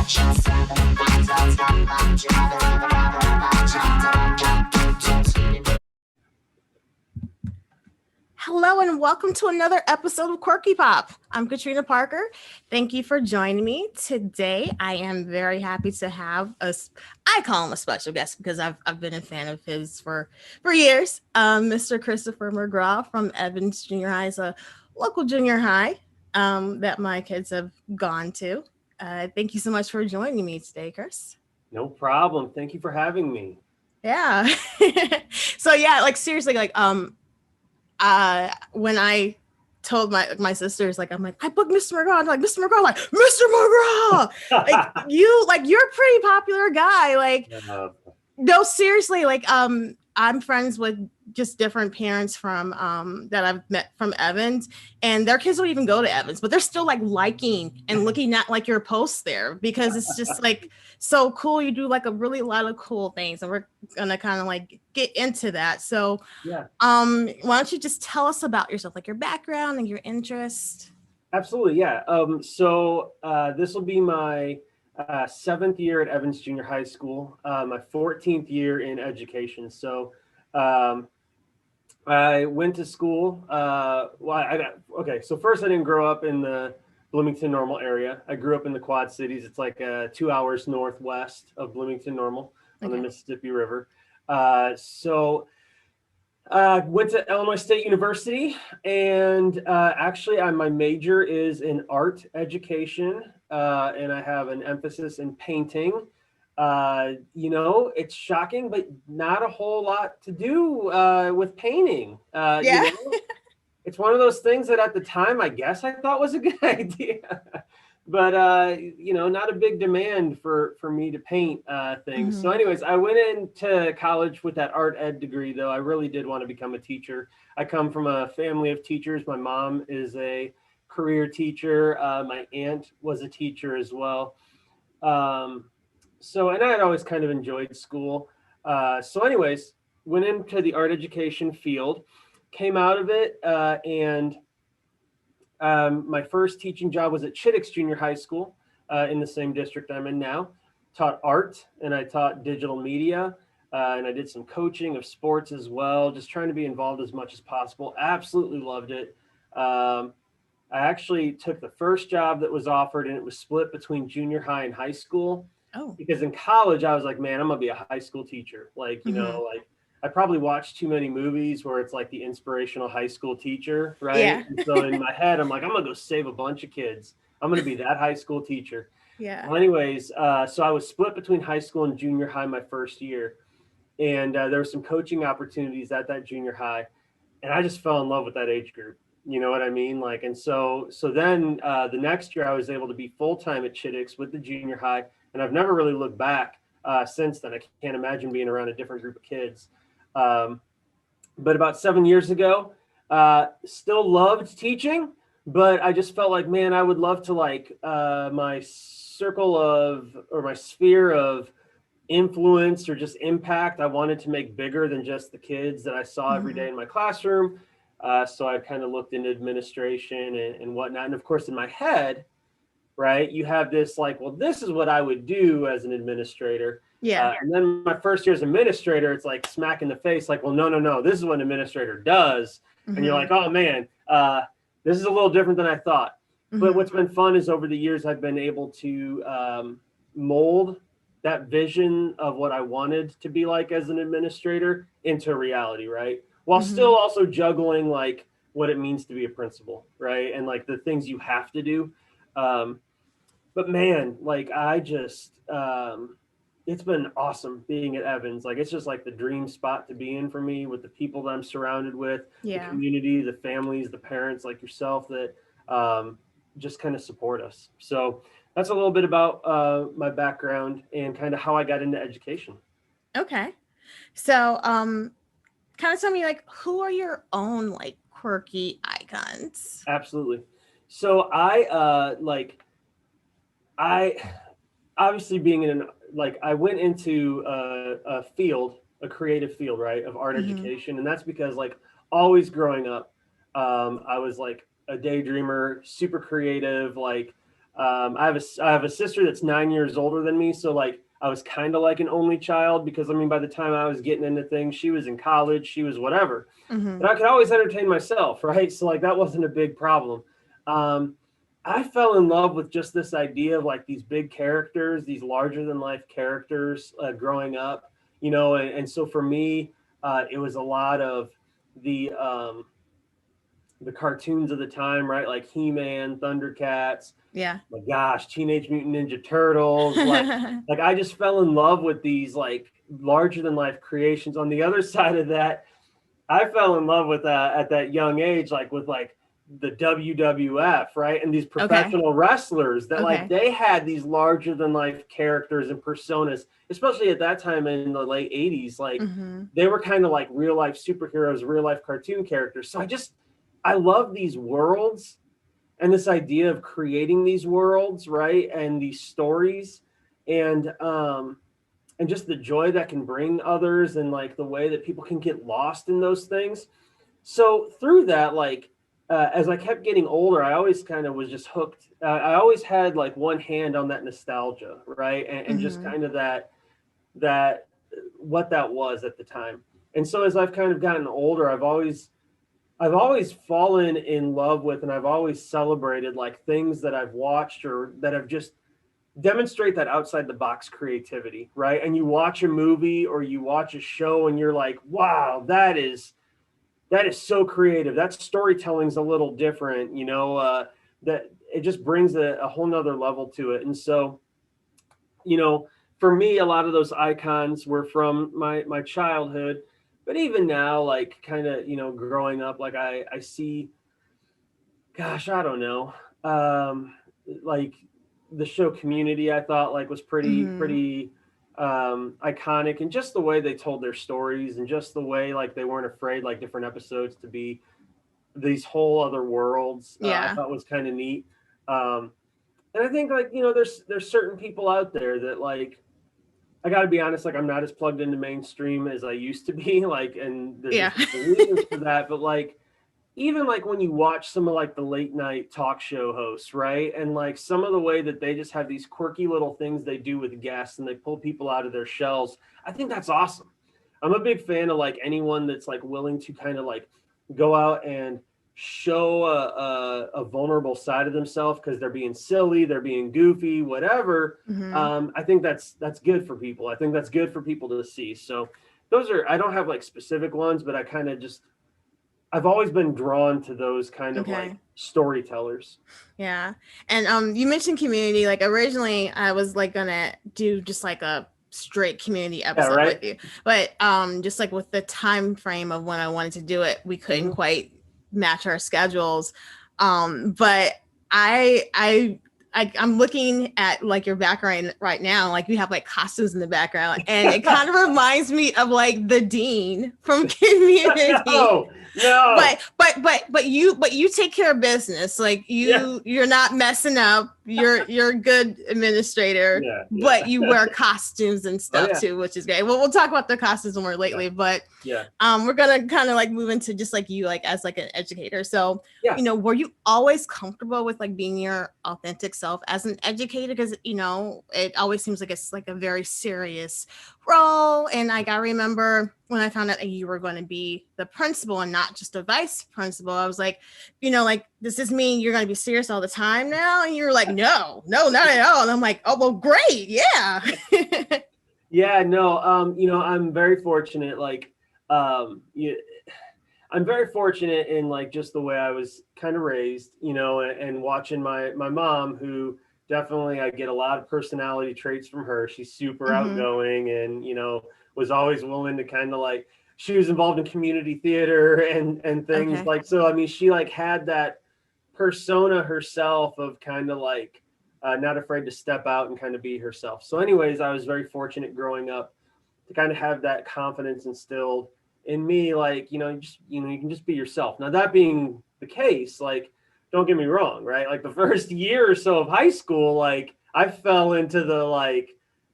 Hello and welcome to another episode of Quirky Pop. I'm Catrina Parker. Thank you for joining me today. I am very happy to have I call him a special guest because I've been a fan of his for years. Mr. Christopher McGraw from Evans Junior High is a local junior high that my kids have gone to. Thank you so much for joining me today, Chris. No problem. Thank you for having me. Yeah. So yeah, like seriously, like when I told my sisters, like, I'm like, I booked Mr. McGraw. I'm like, Mr. McGraw, like, Mr. McGraw, you're a pretty popular guy. Like, no, seriously, like, I'm friends with just different parents from that I've met from Evans, and their kids don't even go to Evans, but they're still like liking and looking at like your posts there because it's just like so cool. You do like a lot of cool things, and we're gonna kind of like get into that. So yeah, why don't you just tell us about yourself, like your background and your interest? Absolutely, yeah. So this will be my 7th year at Evans Junior High School, my 14th year in education. So I went to school. So first I didn't grow up in the Bloomington Normal area. I grew up in the Quad Cities. It's like 2 hours northwest of Bloomington Normal on the Mississippi River. Went to Illinois State University, and actually my major is in art education, and I have an emphasis in painting. It's shocking, but not a whole lot to do with painting. It's one of those things that at the time, I guess I thought was a good idea, but not a big demand for me to paint things. Mm-hmm. So anyways, I went into college with that art ed degree, though I really did want to become a teacher. I come from a family of teachers. My mom is a career teacher. My aunt was a teacher as well. And I had always kind of enjoyed school. So anyways, went into the art education field, came out of it, and my first teaching job was at Chittix Junior High School in the same district I'm in now. Taught art, and I taught digital media, and I did some coaching of sports as well, just trying to be involved as much as possible. Absolutely loved it. I actually took the first job that was offered, and it was split between junior high and high school. Oh. Because in college, I was like, man, I'm going to be a high school teacher. Like, I probably watched too many movies where it's like the inspirational high school teacher, right? Yeah. And so in my head, I'm like, I'm going to go save a bunch of kids. I'm going to be that high school teacher. Yeah. Well, anyways, so I was split between high school and junior high my first year. And there were some coaching opportunities at that junior high. And I just fell in love with that age group. You know what I mean? Like, and so then the next year I was able to be full-time at Chittix with the junior high. And I've never really looked back since then. I can't imagine being around a different group of kids. But about 7 years ago, still loved teaching, but I just felt like, man, I would love to my circle of, or my sphere of influence or just impact, I wanted to make bigger than just the kids that I saw every day in my classroom. So I kind of looked into administration and whatnot. And of course, in my head, right, you have this like, well, this is what I would do as an administrator. Yeah. And then my first year as administrator, it's like smack in the face, like, well, no, this is what an administrator does. Mm-hmm. And you're like, oh man, this is a little different than I thought. Mm-hmm. But what's been fun is over the years, I've been able to mold that vision of what I wanted to be like as an administrator into reality, right? While still also juggling like what it means to be a principal, right? And like the things you have to do. But man, like I just, it's been awesome being at Evans. Like, it's just like the dream spot to be in for me with the people that I'm surrounded with, the community, the families, the parents like yourself that just kind of support us. So that's a little bit about my background and kind of how I got into education. Okay. So kind of tell me, like, who are your own like quirky icons? Absolutely. So I obviously being in I went into a field, a creative field, right, of art education. And that's because like always growing up, I was like a daydreamer, super creative, like I have a sister that's 9 years older than me. So like, I was kind of like an only child because I mean, by the time I was getting into things, she was in college, she was whatever, but I could always entertain myself. Right. So like, that wasn't a big problem. Um, I fell in love with just this idea of like these big characters, these larger than life characters growing up, and so for me, it was a lot of the, um, the cartoons of the time, right? Like He-Man, Thundercats, Yeah. my gosh, Teenage Mutant Ninja Turtles. Like I just fell in love with these like larger than life creations. On the other side of that, I fell in love with at that young age, like with like the WWF, right? And these Okay. professional wrestlers that like Okay. they had these larger than life characters and personas, especially at that time in the late 80s. Like they were kind of like real life superheroes, real life cartoon characters. So I love these worlds and this idea of creating these worlds, right? And these stories and just the joy that can bring others and like the way that people can get lost in those things. So through that, like as I kept getting older, I always kind of was just hooked. I always had like one hand on that nostalgia, right? And just kind of that what that was at the time. And so as I've kind of gotten older, I've always fallen in love with, and I've always celebrated like things that I've watched or that have just demonstrate that outside the box creativity, right? And you watch a movie or you watch a show and you're like, wow, that is so creative. That storytelling's a little different, that it just brings a whole nother level to it. And so, for me, a lot of those icons were from my childhood, but even now, like kind of, growing up, like I see, gosh, I don't know. Like the show Community, I thought like was pretty iconic, and just the way they told their stories and just the way like they weren't afraid like different episodes to be these whole other worlds. I Yeah. thought was kind of neat. And I think like, there's certain people out there that like, I got to be honest, like I'm not as plugged into mainstream as I used to be, like, and Yeah. there's reasons for that, but like even like when you watch some of like the late night talk show hosts, right? And like some of the way that they just have these quirky little things they do with guests and they pull people out of their shells. I think that's awesome. I'm a big fan of like anyone that's like willing to kind of like go out and show a vulnerable side of themselves because they're being silly, they're being goofy, whatever. I think that's good for people. I think that's good for people to see. So those are, I don't have like specific ones, but I kind of just, I've always been drawn to those kind of like Okay. storytellers. Yeah. And you mentioned Community. Like originally I was like gonna do just like a straight Community Yeah, episode right. with you. But just like with the time frame of when I wanted to do it, we couldn't quite match our schedules. But I'm looking at like your background right now, like you have like costumes in the background, and it kind of reminds me of like the dean from Community. No. But you take care of business. Like you're not messing up. You're a good administrator, Yeah. but you wear costumes and stuff too, which is great. Well, we'll talk about the costumes more lately, but we're gonna kind of like move into just like you, like as like an educator. So were you always comfortable with like being your authentic self as an educator? Because it always seems like it's like a very serious role. And like I remember when I found out that you were going to be the principal and not just a vice principal, I was like, like, does this mean you're going to be serious all the time now? And you're like, no, not at all. And I'm like, oh, well, great. Yeah. Yeah, no. I'm very fortunate. Like, I'm very fortunate in like just the way I was kind of raised, and watching my mom, who definitely I get a lot of personality traits from her. She's super outgoing and, was always willing to kind of like, she was involved in community theater and things like, so, I mean, she like had that persona herself of kind of like, not afraid to step out and kind of be herself. So anyways, I was very fortunate growing up to kind of have that confidence instilled in me, like, you can just be yourself. Now, that being the case, like, don't get me wrong, right? Like the first year or so of high school, like I fell into the like,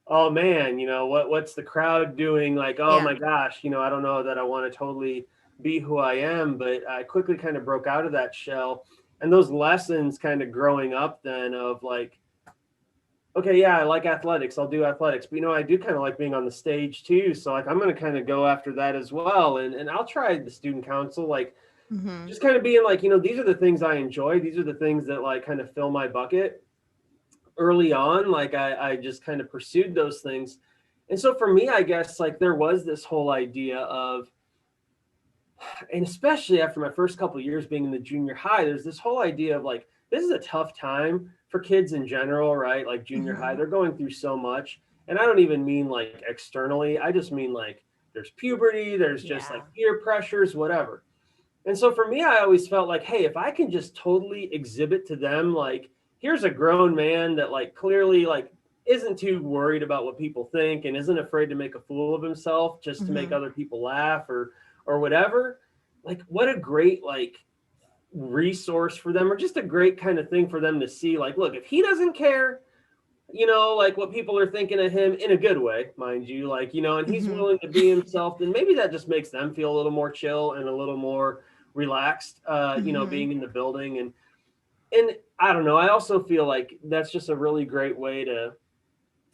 oh man, what's the crowd doing? Like, oh my gosh, I don't know that I want to totally be who I am, but I quickly kind of broke out of that shell. And those lessons kind of growing up then of like, okay, yeah, I like athletics. I'll do athletics, but I do kind of like being on the stage too. So like, I'm going to kind of go after that as well. And I'll try the student council, like Mm-hmm. just kind of being like, these are the things I enjoy. These are the things that like kind of fill my bucket early on. Like I just kind of pursued those things. And so for me, I guess like there was this whole idea of, and especially after my first couple of years being in the junior high, there's this whole idea of like, this is a tough time for kids in general, right? Like junior high, Mm-hmm. they're going through so much. And I don't even mean like externally. I just mean like there's puberty, there's just like Yeah. peer pressures, whatever. And so for me, I always felt like, hey, if I can just totally exhibit to them, like, here's a grown man that like clearly like isn't too worried about what people think and isn't afraid to make a fool of himself just to make Mm-hmm. other people laugh or whatever. Like, what a great like resource for them, or just a great kind of thing for them to see. Like, look, if he doesn't care, like what people are thinking of him in a good way, mind you, like, and he's Mm-hmm. willing to be himself, then maybe that just makes them feel a little more chill and a little more relaxed, Mm-hmm. being in the building. And I don't know. I also feel like that's just a really great way to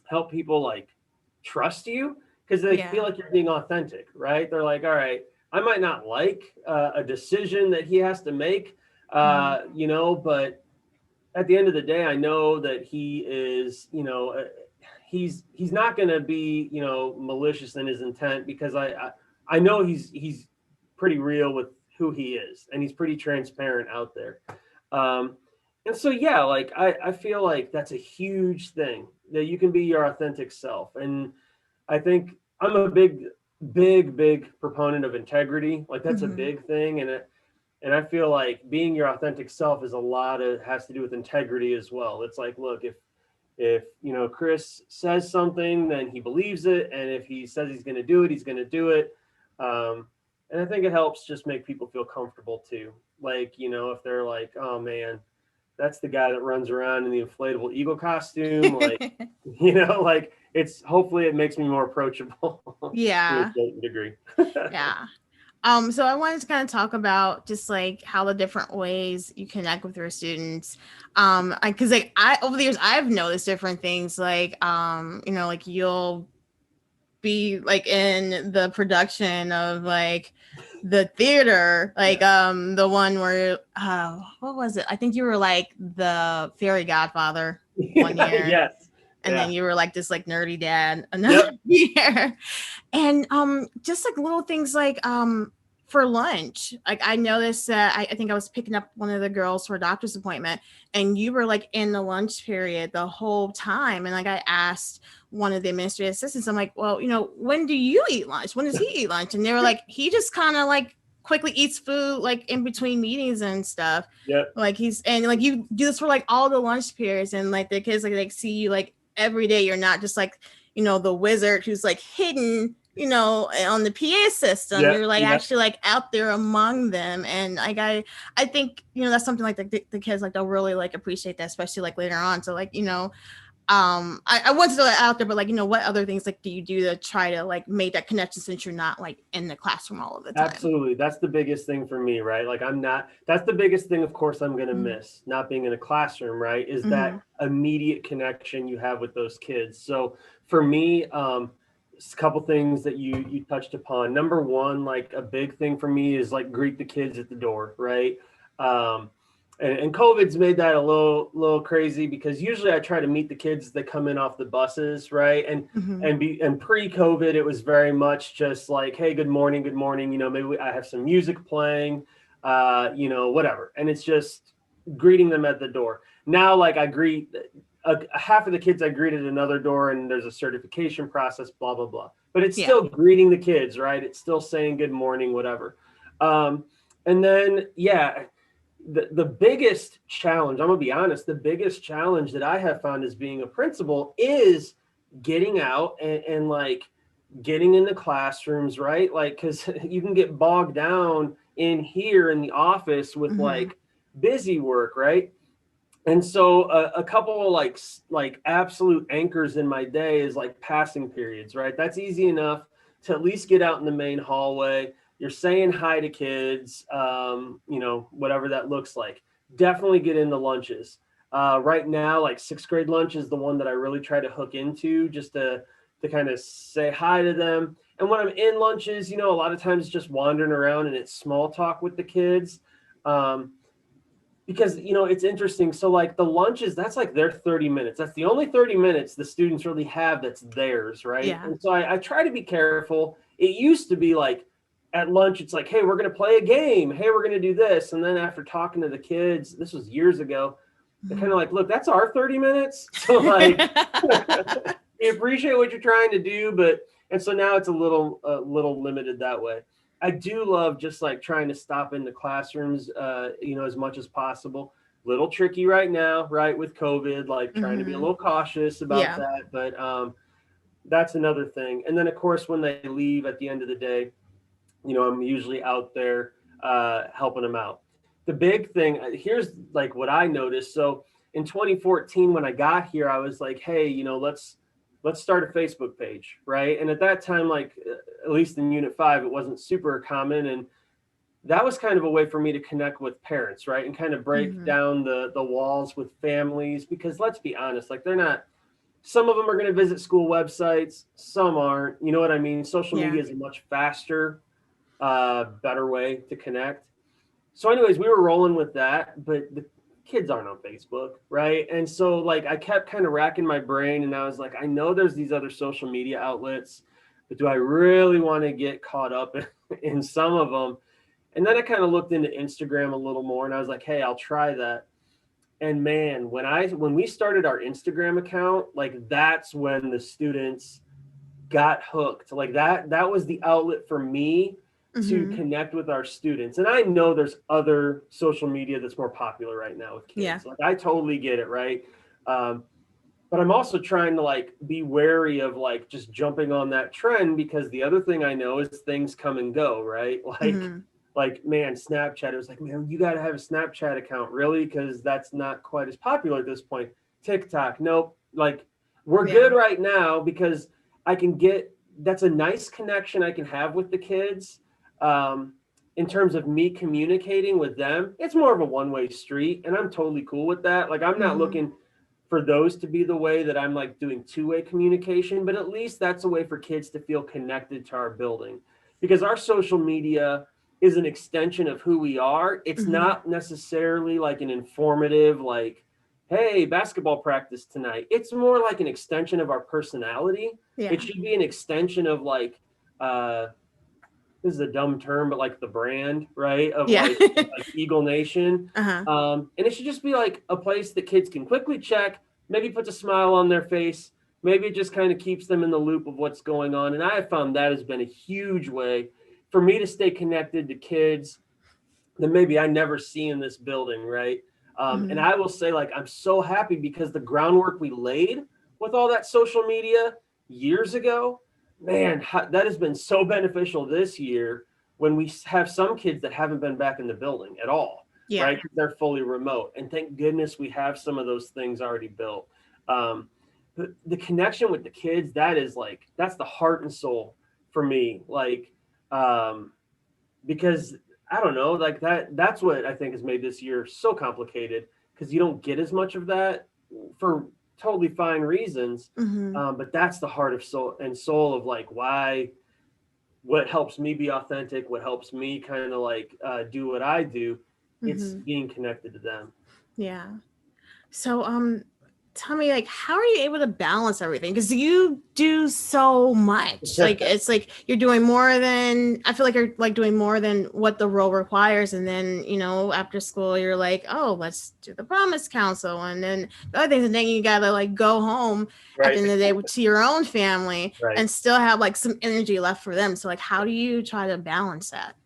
help people like trust you because they feel Yeah. like you're being authentic, right? They're like, all right, I might not like a decision that he has to make, Mm-hmm. but at the end of the day, I know that he is, he's not going to be, malicious in his intent because I know he's pretty real with who he is and he's pretty transparent out there. Um, and so, yeah, like I feel like that's a huge thing that you can be your authentic self. And I think I'm a big proponent of integrity. Like that's a Mm-hmm. big thing. And I feel like being your authentic self is has to do with integrity as well. It's like, look, if Chris says something, then he believes it, and if he says he's going to do it, he's going to do it. And I think it helps just make people feel comfortable too. Like if they're like, oh man, that's the guy that runs around in the inflatable eagle costume, like like it's hopefully it makes me more approachable to a Yeah. certain degree. Yeah. So I wanted to kind of talk about just like how the different ways you connect with your students. Because like I over the years I've noticed different things like like you'll be like in the production of like the theater, like Yeah. the one where what was it? I think you were like the fairy godfather one year. Yes. And then Yeah. you were like this like nerdy dad another Yep. year. And just like little things like for lunch, like I noticed that I think I was picking up one of the girls for a doctor's appointment, and you were like in the lunch period the whole time. And like I asked one of the administrative assistants, I'm like, well, when do you eat lunch? When does he eat lunch? And they were like, he just kind of like quickly eats food like in between meetings and stuff. Yep. Like and like you do this for like all the lunch periods, and like the kids like see you like every day. You're not just like the wizard who's like hidden, on the PA system. Yep. You're like Yep. actually like out there among them. And like I think, that's something like the kids like they'll really like appreciate that, especially like later on. So like, I wanted to throw that out there, but like, what other things like do you do to try to like make that connection since you're not like in the classroom all of the time? Absolutely. That's the biggest thing for me, right? Like that's the biggest thing, of course, I'm going to Mm-hmm. miss not being in a classroom, right? Is Mm-hmm. that immediate connection you have with those kids. So for me, a couple things that you touched upon. Number one, like a big thing for me is like greet the kids at the door, right? Um, and COVID's made that a little crazy because usually I try to meet the kids that come in off the buses, right? Mm-hmm. And pre-COVID, it was very much just like, hey, good morning, good morning. Maybe I have some music playing, whatever. And it's just greeting them at the door. Now, like I greet half of the kids I greet at another door, and there's a certification process, blah blah blah. But it's Yeah. still greeting the kids, right? It's still saying good morning, whatever. Um, and then yeah, the biggest challenge, I'm gonna be honest, the biggest challenge that I have found as being a principal is getting out and like getting in the classrooms, right? Like, because you can get bogged down in here in the office with Mm-hmm. like busy work, right? And so a couple of like absolute anchors in my day is like passing periods, right? That's easy enough to at least get out in the main hallway. You're saying hi to kids, whatever that looks like. definitely get into lunches. Right now, like sixth grade lunch is the one that I really try to hook into, just to kind of say hi to them. And when I'm in lunches, a lot of times just wandering around and it's small talk with the kids. Because it's interesting. So like the lunches, that's like their 30 minutes. That's the only 30 minutes the students really have that's theirs, right? Yeah. And so I try to be careful. It used to be like at lunch, it's like, hey, we're going to play a game. Hey, we're going to do this. And then after talking to the kids, this was years ago, they're kind of like, look, that's our 30 minutes. So like, we appreciate what you're trying to do, and so now it's a little limited that way. I do love just like trying to stop into classrooms, as much as possible. Little tricky right now, right, with COVID, like trying to be a little cautious about that. But that's another thing. And then, of course, when they leave at the end of the day, I'm usually out there helping them out. The big thing, here's like what I noticed. So in 2014, when I got here, I was like, hey, let's start a Facebook page, right? And at that time, like at least in Unit 5, it wasn't super common. And that was kind of a way for me to connect with parents, right? And kind of break down the walls with families, because let's be honest, like some of them are going to visit school websites, some aren't, you know what I mean? Social media is a much faster, better way to connect. So anyways, we were rolling with that, but the kids aren't on Facebook, right? And so like I kept kind of racking my brain, and I was like, I know there's these other social media outlets, but do I really want to get caught up in some of them? And then I kind of looked into Instagram a little more, and I was like, hey, I'll try that. And man, when we started our Instagram account, like that's when the students got hooked. Like that was the outlet for me to connect with our students. And I know there's other social media that's more popular right now with kids. Yeah. Like I totally get it, right? But I'm also trying to like be wary of like just jumping on that trend, because the other thing I know is things come and go, right? Like man, Snapchat, it was like, man, you got to have a Snapchat account, really? Because that's not quite as popular at this point. TikTok, nope. Like we're good right now because that's a nice connection I can have with the kids. In terms of me communicating with them, it's more of a one-way street, and I'm totally cool with that. Like I'm not looking for those to be the way that I'm like doing two-way communication, but at least that's a way for kids to feel connected to our building, because our social media is an extension of who we are. It's not necessarily like an informative, like, hey, basketball practice tonight. It's more like an extension of our personality. It should be an extension of like, this is a dumb term, but like the brand, right? Of like Eagle Nation. And it should just be like a place that kids can quickly check, maybe puts a smile on their face. Maybe it just kind of keeps them in the loop of what's going on. And I have found that has been a huge way for me to stay connected to kids that maybe I never see in this building, right? And I will say, like, I'm so happy because the groundwork we laid with all that social media years ago, man, that has been so beneficial this year when we have some kids that haven't been back in the building at all, right? They're fully remote. And thank goodness we have some of those things already built. The connection with the kids, that's the heart and soul for me. Like, because I don't know, like that's what I think has made this year so complicated, because you don't get as much of that for totally fine reasons. But that's the heart of soul of like what helps me be authentic, what helps me kind of like do what I do. It's being connected to them. Yeah. So tell me, like, how are you able to balance everything? Because you do so much. Like, it's like you're doing more than, I feel like you're like doing more than what the role requires. And then, after school, you're like, oh, let's do the Promise Council. And then the other things, and then you gotta like go home at the end of the day to your own family and still have like some energy left for them. So like, how do you try to balance that?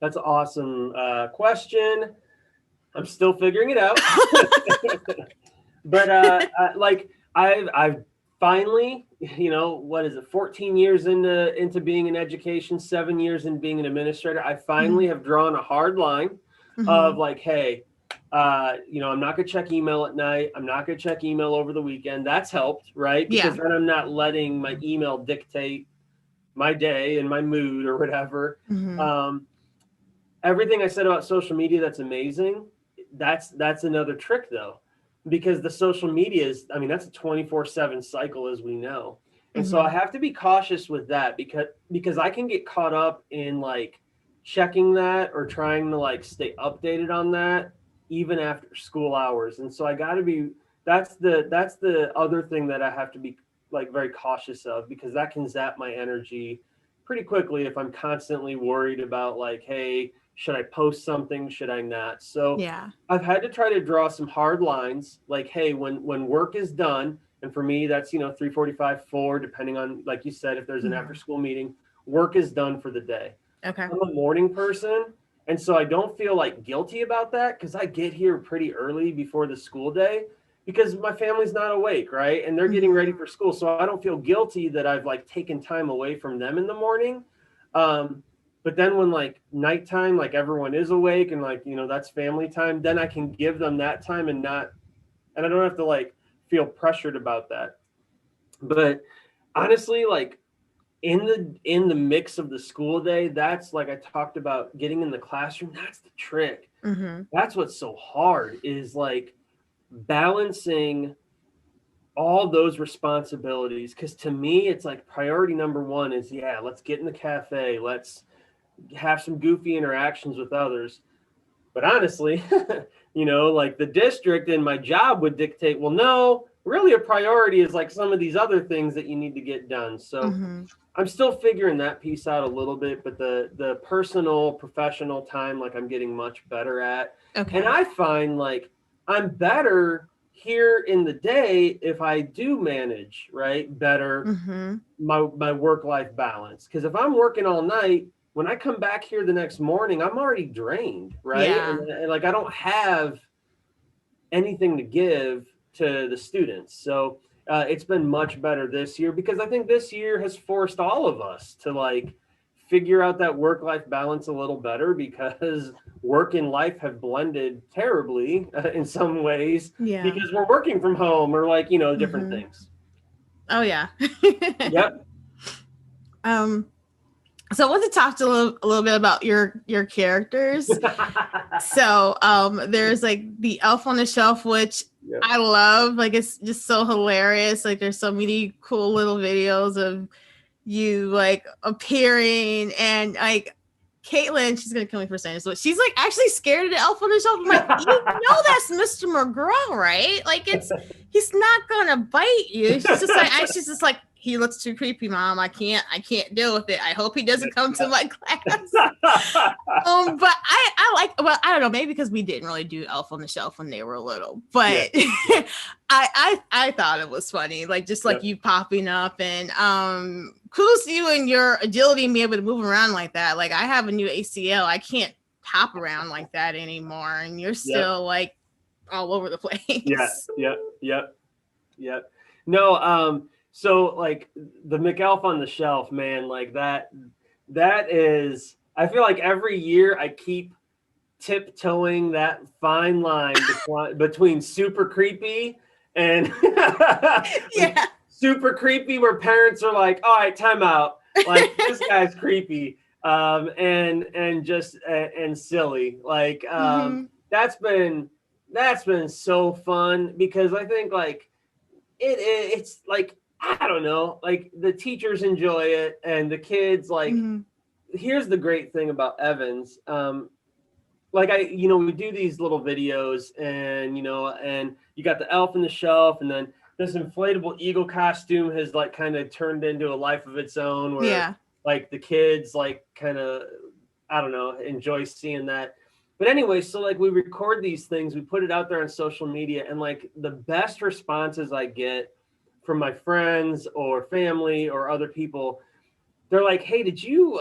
That's an awesome question. I'm still figuring it out. But like I've finally, what is it, 14 years into being in education, 7 years in being an administrator, I finally have drawn a hard line of like, hey, I'm not gonna check email at night. I'm not gonna check email over the weekend. That's helped, right? Because then I'm not letting my email dictate my day and my mood or whatever. Everything I said about social media, that's amazing. that's another trick though, because the social media is, I mean, that's a 24/7 cycle, as we know. And so I have to be cautious with that, because I can get caught up in like checking that or trying to like stay updated on that even after school hours. And so I got to be, that's the other thing that I have to be like very cautious of, because that can zap my energy pretty quickly if I'm constantly worried about like, hey, should I post something? Should I not? So Yeah. I've had to try to draw some hard lines, like, hey, when work is done, and for me, that's, 3:45, 4, depending on, like you said, if there's an after school meeting, work is done for the day. Okay. I'm a morning person. And so I don't feel like guilty about that, because I get here pretty early before the school day because my family's not awake, right? And they're getting ready for school. So I don't feel guilty that I've like taken time away from them in the morning. But then when like nighttime, like everyone is awake and like, that's family time, then I can give them that time and I don't have to like feel pressured about that. But honestly, like in the mix of the school day, that's like I talked about, getting in the classroom, that's the trick. That's what's so hard, is like balancing all those responsibilities. Because to me, it's like priority number one is, yeah, let's get in the cafe, let's have some goofy interactions with others. But honestly, like the district and my job would dictate, well, no, really a priority is like some of these other things that you need to get done. So I'm still figuring that piece out a little bit, but the personal, professional time, like I'm getting much better at. Okay. And I find like I'm better here in the day if I do manage, right, better my work-life balance. Because if I'm working all night, when I come back here the next morning, I'm already drained, right? Yeah. And like I don't have anything to give to the students. So it's been much better this year, because I think this year has forced all of us to like figure out that work-life balance a little better, because work and life have blended terribly in some ways, because we're working from home or like, different things. Oh yeah. Yep. So I want to talk to a little bit about your characters. So there's like the Elf on the Shelf, which I love. Like it's just so hilarious. Like there's so many cool little videos of you like appearing, and like Caitlin, she's gonna kill me for saying this, but she's like actually scared of the Elf on the Shelf. I'm like, that's Mr. McGraw, right? Like he's not gonna bite you. She's just like, he looks too creepy, Mom. I can't deal with it. I hope he doesn't come to my class. But I like, well, I don't know, maybe because we didn't really do Elf on the Shelf when they were little, but I thought it was funny, like just like you popping up, and kudos to you and your agility and being able to move around like that. Like I have a new ACL, I can't hop around like that anymore, and you're still like all over the place. Yep. No, so like the McElf on the Shelf, man, like that is, I feel like every year I keep tiptoeing that fine line between super creepy and super creepy, where parents are like, all right, time out. Like this guy's creepy. And just and silly. Like that's been so fun, because I think like it's like, I don't know, like the teachers enjoy it and the kids like, here's the great thing about Evans. Like we do these little videos, and, and you got the Elf on the Shelf, and then this inflatable eagle costume has like kind of turned into a life of its own, where like the kids like kind of, I don't know, enjoy seeing that. But anyway, so like we record these things, we put it out there on social media, and like the best responses I get from my friends or family or other people, they're like, hey, did you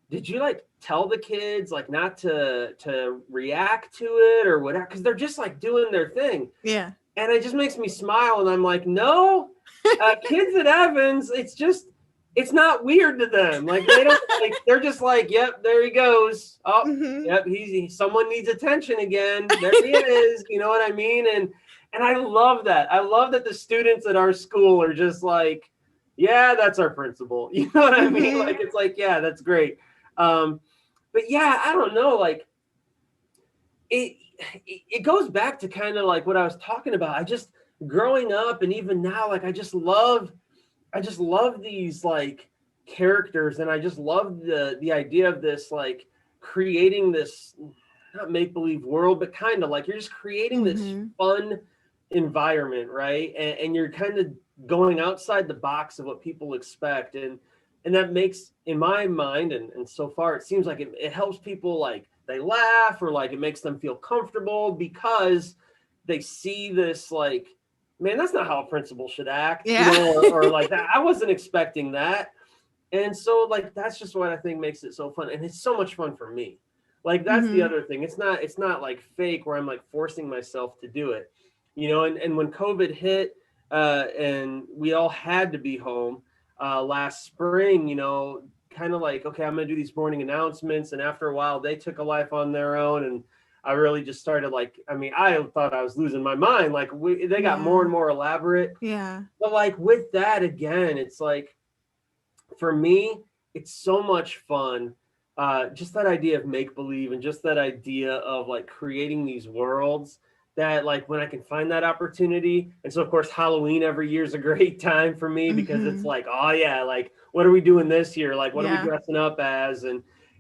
like tell the kids like not to react to it or whatever? Because they're just like doing their thing. Yeah. And it just makes me smile, and I'm like, no, kids at Evans, it's not weird to them. Like they don't like, they're just like, yep, there he goes. Oh, yep, someone needs attention again. There he is. You know what I mean? And I love that. I love that the students at our school are just like, yeah, that's our principal. You know what I mean? Like, it's like, yeah, that's great. But yeah, I don't know. Like, it it goes back to kind of like what I was talking about. I just growing up and even now, like I just love these like characters, and I just love the idea of this like creating this not make believe world, but kind of like you're just creating this Mm-hmm. fun environment, right? And you're kind of going outside the box of what people expect, and that makes in my mind and so far it seems like it helps people like they laugh or like it makes them feel comfortable because they see this like man, that's not how a principal should act, you Yeah. know, or like that. I wasn't expecting that. And so like that's just what I think makes it so fun. And it's so much fun for me. Like that's the Mm-hmm. other thing. It's not like fake where I'm like forcing myself to do it. You know, and when COVID hit and we all had to be home last spring, you know, kind of like, okay, I'm gonna do these morning announcements. And after a while they took a life on their own and I really just started like, I mean, I thought I was losing my mind. Like they got more Yeah. and more elaborate. Yeah. But like with that again, it's like for me, it's so much fun. Just that idea of make believe and just that idea of like creating these worlds that like when I can find that opportunity. And so of course Halloween every year is a great time for me because it's Mm-hmm. like, oh yeah, like what are we doing this year? Like what are we Yeah. dressing up as?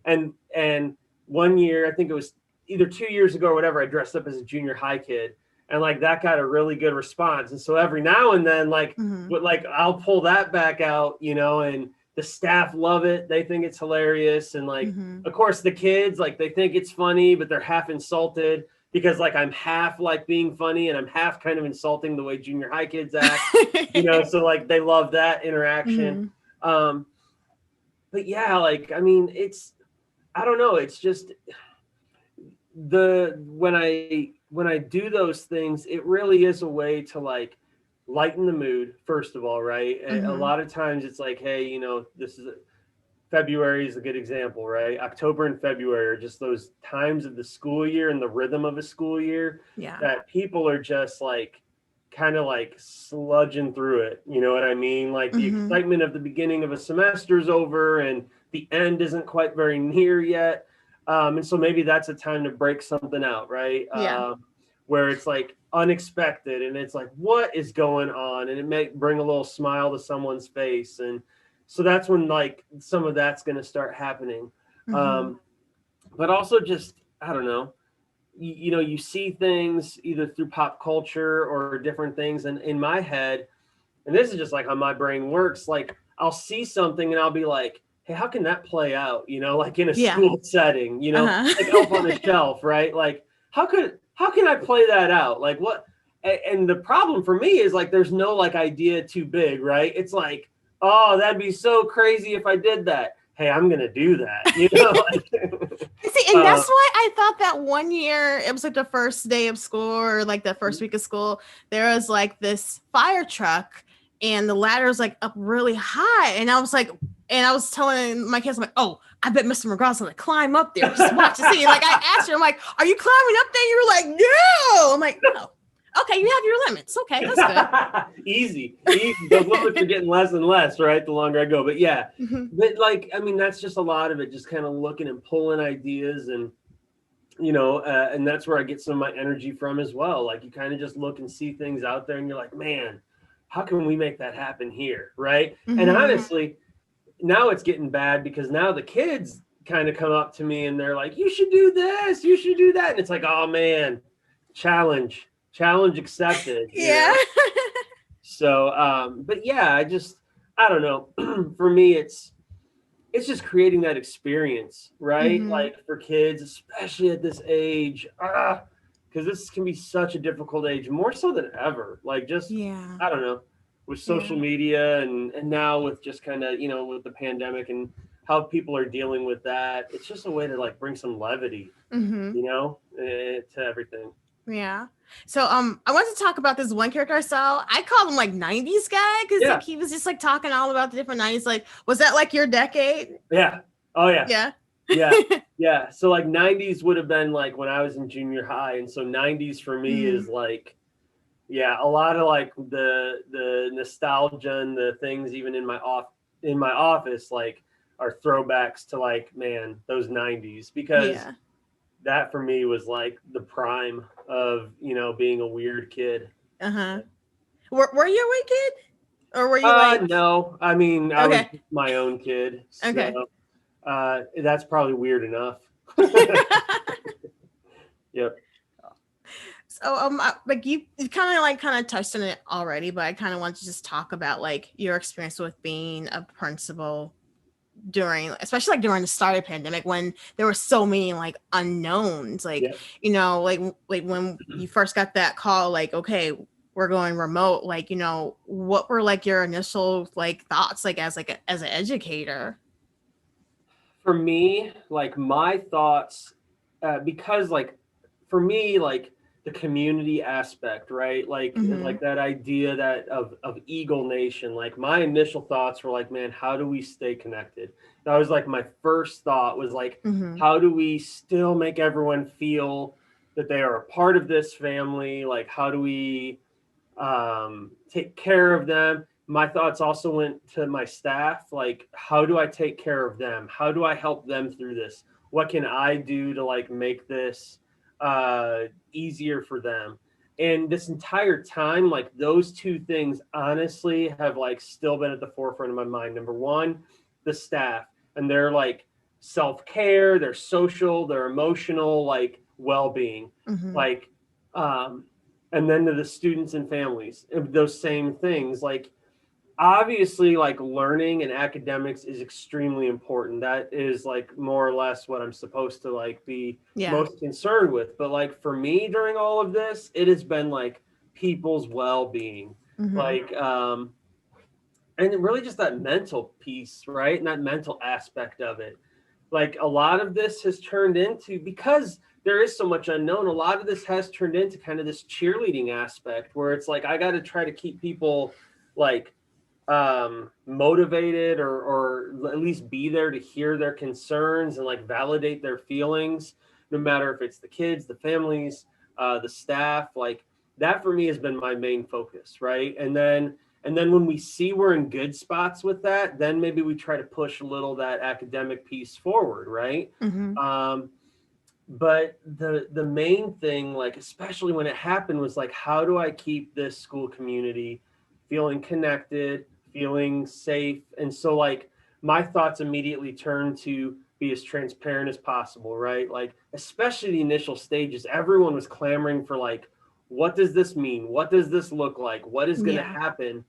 And one year, I think it was either 2 years ago or whatever, I dressed up as a junior high kid. And like that got a really good response. And so every now and then, like Mm-hmm. what like I'll pull that back out, you know, and the staff love it. They think it's hilarious. And like, Mm-hmm. of course, the kids, like they think it's funny, but they're half insulted because like I'm half like being funny and I'm half kind of insulting the way junior high kids act, you know, so like they love that interaction. Mm-hmm. Um, but yeah, like, I mean, I don't know. It's just when I do those things, it really is a way to like lighten the mood, first of all, right? A Mm-hmm. lot of times it's like, hey, you know, February is a good example, right? October and February are just those times of the school year and the rhythm of a school year Yeah. that people are just like kind of like sludging through it. You know what I mean? Like the Mm-hmm. excitement of the beginning of a semester is over and the end isn't quite very near yet. And so maybe that's a time to break something out, right? Yeah. Where it's like unexpected and it's like, what is going on? And it may bring a little smile to someone's face. And so that's when like some of that's going to start happening. Mm-hmm. Um, but also just, I don't know, you know, you see things either through pop culture or different things. And in my head, and this is just like how my brain works, like I'll see something and I'll be like, hey, how can that play out? You know, like in a Yeah. school setting, you know, like Elf on the Uh-huh. Shelf, right? Like how can I play that out? Like what? And the problem for me is like there's no like idea too big, right? It's like, oh, that'd be so crazy if I did that. Hey, I'm gonna do that, you know. See, and uh, that's why I thought that one year it was like the first day of school or like the first week of school, there was like this fire truck and the ladder was like up really high. And I was like, and I was telling my kids, I'm like, oh, I bet Mr. McGraw's gonna climb up there. Just watch and see. And like I asked her, I'm like, are you climbing up there? You were like, no. I'm like, no. Okay, you have your limits. Okay, that's good. easy. Those limits are getting less and less, right? The longer I go. But yeah, Mm-hmm. but like, I mean, that's just a lot of it, just kind of looking and pulling ideas and, you know, and that's where I get some of my energy from as well. Like you kind of just look and see things out there and you're like, man, how can we make that happen here? Right. And Mm-hmm. honestly, now it's getting bad because now the kids kind of come up to me and they're like, you should do this, you should do that. And it's like, oh man, challenge accepted, you Yeah. know? So, but yeah, I don't know. For me, it's just creating that experience, right? Mm-hmm. Like for kids, especially at this age, because this can be such a difficult age, more so than ever. Like just, Yeah. I don't know, with Yeah. social media and now with just kind of, you know, with the pandemic and how people are dealing with that, it's just a way to like bring some levity, Mm-hmm. you know, to everything. Yeah. So I wanted to talk about this one character I saw. I called him like 90s guy because Yeah, like he was just like talking all about the different 90s. Like, was that like your decade? yeah, oh yeah. Yeah. Yeah. Yeah. So like 90s would have been like when I was in junior high. And so 90s for me Mm-hmm. is like, yeah, a lot of like the nostalgia and the things even in my office like are throwbacks to like, man, those 90s because Yeah. that for me was like the prime of, being a weird kid. Uh-huh. Were you a kid? Or were you like No, I mean, I was okay. just my own kid. So Okay. that's probably weird enough. Yep. So like you kind of touched on it already, but I kind of want to just talk about like your experience with being a principal during, especially like during the start of the pandemic when there were so many like unknowns, like Yep. like when you first got that call, like okay, we're going remote, like what were like your initial like thoughts, like as an educator? For me, like my thoughts, because like for me, like the community aspect, right? Mm-hmm. Like that idea that of Eagle Nation. Like my initial thoughts were like, man, how do we stay connected? That was like my first thought was like, Mm-hmm. how do we still make everyone feel that they are a part of this family? Like, how do we take care of them? My thoughts also went to my staff. Like, how do I take care of them? How do I help them through this? What can I do to like make this easier for them? And this entire time, like those two things honestly have like still been at the forefront of my mind. Number one, the staff and their like self-care, their social, their emotional like well-being. Mm-hmm. Like um and then to the students and families, those same things. Like obviously like learning and academics is extremely important. That is like more or less what I'm supposed to like be Yeah. most concerned with. But like for me during all of this, it has been like people's well-being. Mm-hmm. Like and really just that mental piece, right? And that mental aspect of it. Like a lot of this has turned into, because there is so much unknown, a lot of this has turned into kind of this cheerleading aspect where it's like I got to try to keep people like motivated, or at least be there to hear their concerns and like validate their feelings, no matter if it's the kids, the families, the staff. Like that for me has been my main focus, right? And then when we see we're in good spots with that, then maybe we try to push a little that academic piece forward, right? Mm-hmm. um, but the main thing, like especially when it happened, was like, how do I keep this school community feeling connected, feeling safe? And so like my thoughts immediately turned to be as transparent as possible, right? Like especially the initial stages, everyone was clamoring for like, what does this mean? What does this look like? What is going to Yeah. happen?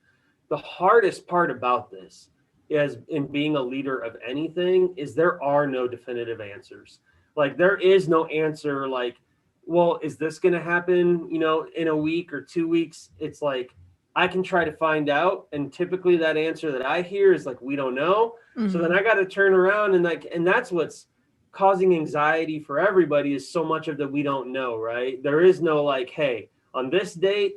The hardest part about this is, in being a leader of anything, is there are no definitive answers. Like there is no answer like, well, is this going to happen, in a week or 2 weeks? It's like I can try to find out, and typically that answer that I hear is like, we don't know. So then Mm-hmm. I got to turn around and that's what's causing anxiety for everybody, is so much of that we don't know, right? There is no like, hey, on this date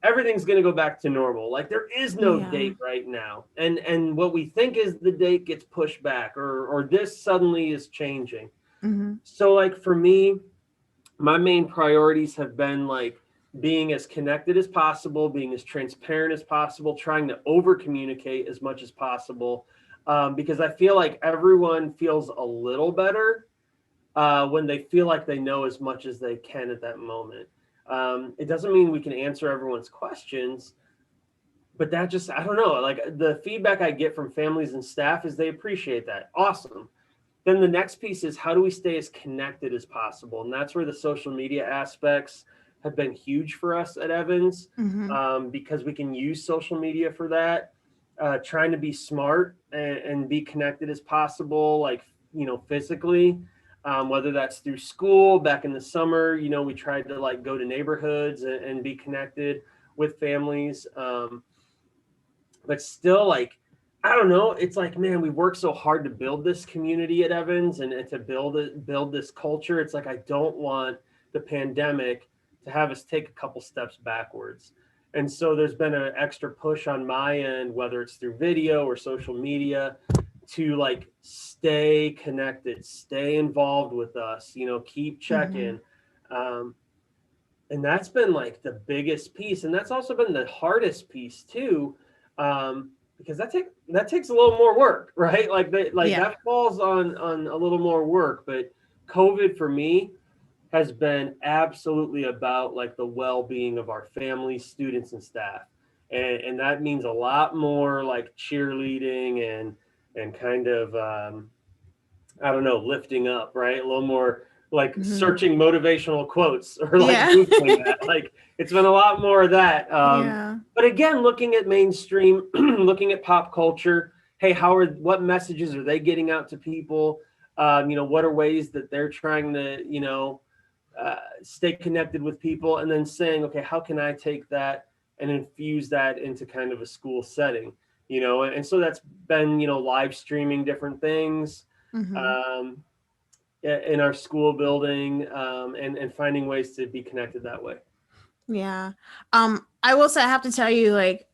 everything's going to go back to normal. Like there is no Yeah. date right now, and what we think is the date gets pushed back, or this suddenly is changing. Mm-hmm. So like for me, my main priorities have been like being as connected as possible, being as transparent as possible, trying to over communicate as much as possible, because I feel like everyone feels a little better when they feel like they know as much as they can at that moment. It doesn't mean we can answer everyone's questions, but that just, I don't know, like the feedback I get from families and staff is they appreciate that. Awesome. Then the next piece is, how do we stay as connected as possible? And that's where the social media aspects have been huge for us at Evans, Mm-hmm. because we can use social media for that. Trying to be smart and be connected as possible, like, physically, whether that's through school. Back in the summer, we tried to like go to neighborhoods and be connected with families. But still, like, I don't know, it's like, man, we work so hard to build this community at Evans, and to build this culture. It's like I don't want the pandemic to have us take a couple steps backwards. And so there's been an extra push on my end, whether it's through video or social media, to like stay connected, stay involved with us, keep Mm-hmm. checking. um, and that's been like the biggest piece, and that's also been the hardest piece too, because that takes a little more work, right? Like Yeah. that falls on a little more work. But COVID for me has been absolutely about like the well-being of our families, students, and staff. And that means a lot more like cheerleading and kind of I don't know, lifting up, right? A little more like searching motivational quotes or like Yeah. Googling that. Like it's been a lot more of that. Yeah. But again, looking at mainstream, looking at pop culture, hey, what messages are they getting out to people? What are ways that they're trying to, stay connected with people, and then saying, okay, how can I take that and infuse that into kind of a school setting? And so that's been, live streaming different things. Um, in our school building, and finding ways to be connected that way. Yeah. I will say, I have to tell you, like,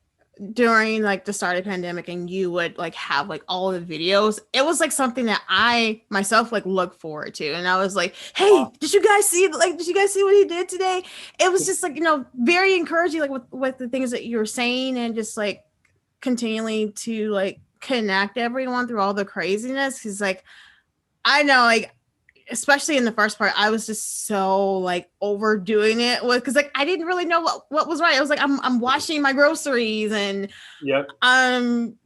during like the start of the pandemic and you would like have like all the videos, it was like something that I myself like look forward to. And I was like, hey, did you guys see what he did today? It was just like, very encouraging, like with the things that you were saying, and just like continually to like connect everyone through all the craziness. Cause like, I know, like, especially in the first part, I was just so like overdoing it because like I didn't really know what was right. I was like, I'm washing my groceries, and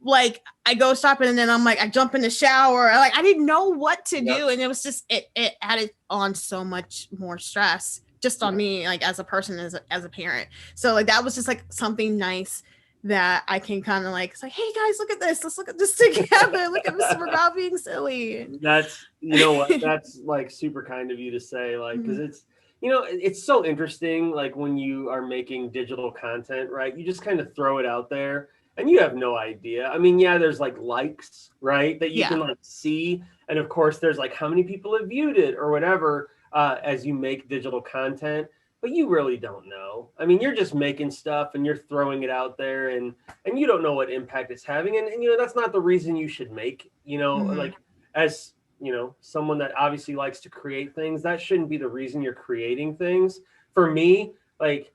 like I go shopping, and then I'm like I jump in the shower. Like I didn't know what to do, and it was just it added on so much more stress just on me, like as a person, as a parent. So like that was just like something nice that I can kind of like, it's like, hey guys, look at this. Let's look at this together. Look at Mr. McGraw being silly. That's, what, that's like super kind of you to say, like, because it's, it's so interesting. Like when you are making digital content, right? You just kind of throw it out there and you have no idea. I mean, yeah, there's like likes, right? That you can like see. And of course there's like how many people have viewed it or whatever, as you make digital content. But you really don't know. I mean, you're just making stuff and you're throwing it out there, and you don't know what impact it's having. And that's not the reason you should make, like as, someone that obviously likes to create things, that shouldn't be the reason you're creating things. For me, like,